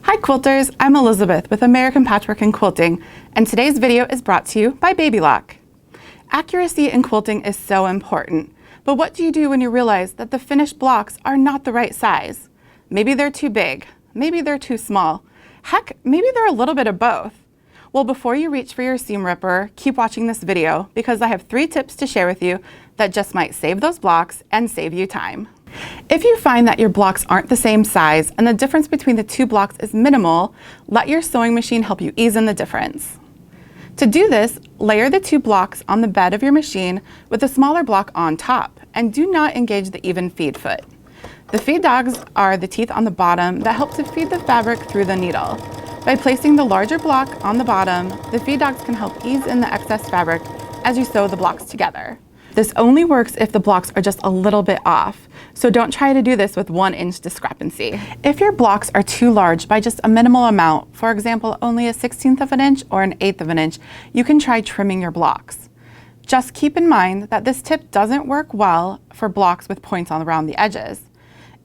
Hi quilters, I'm Elizabeth with American Patchwork and Quilting, and today's video is brought to you by Baby Lock. Accuracy in quilting is so important, but what do you do when you realize that the finished blocks are not the right size? Maybe they're too big, maybe they're too small, heck, maybe they're a little bit of both. Well, before you reach for your seam ripper, keep watching this video because I have 3 tips to share with you that just might save those blocks and save you time. If you find that your blocks aren't the same size and the difference between the 2 blocks is minimal, let your sewing machine help you ease in the difference. To do this, layer the 2 blocks on the bed of your machine with a smaller block on top, and do not engage the even feed foot. The feed dogs are the teeth on the bottom that help to feed the fabric through the needle. By placing the larger block on the bottom, the feed dogs can help ease in the excess fabric as you sew the blocks together. This only works if the blocks are just a little bit off, so don't try to do this with 1-inch discrepancy. If your blocks are too large by just a minimal amount, for example, only a 1/16 of an inch or an 1/8 of an inch, you can try trimming your blocks. Just keep in mind that this tip doesn't work well for blocks with points around the edges.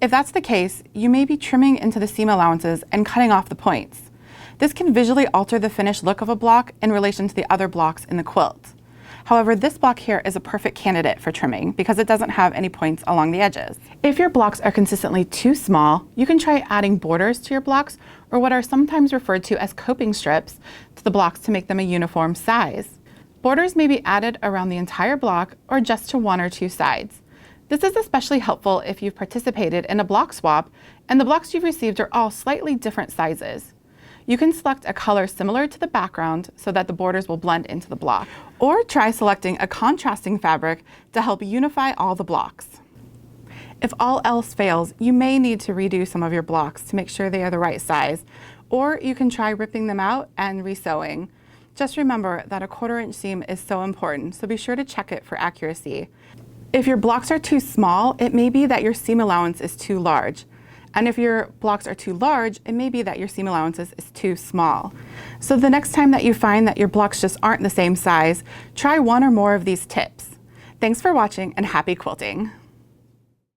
If that's the case, you may be trimming into the seam allowances and cutting off the points. This can visually alter the finished look of a block in relation to the other blocks in the quilt. However, this block here is a perfect candidate for trimming because it doesn't have any points along the edges. If your blocks are consistently too small, you can try adding borders to your blocks, or what are sometimes referred to as coping strips, to the blocks to make them a uniform size. Borders may be added around the entire block or just to 1 or 2 sides. This is especially helpful if you've participated in a block swap and the blocks you've received are all slightly different sizes. You can select a color similar to the background so that the borders will blend into the block, or try selecting a contrasting fabric to help unify all the blocks. If all else fails, you may need to redo some of your blocks to make sure they are the right size, or you can try ripping them out and resewing. Just remember that a 1/4 inch seam is so important, so be sure to check it for accuracy. If your blocks are too small, it may be that your seam allowance is too large. And if your blocks are too large, it may be that your seam allowances is too small. So the next time that you find that your blocks just aren't the same size, try 1 or more of these tips. Thanks for watching and happy quilting.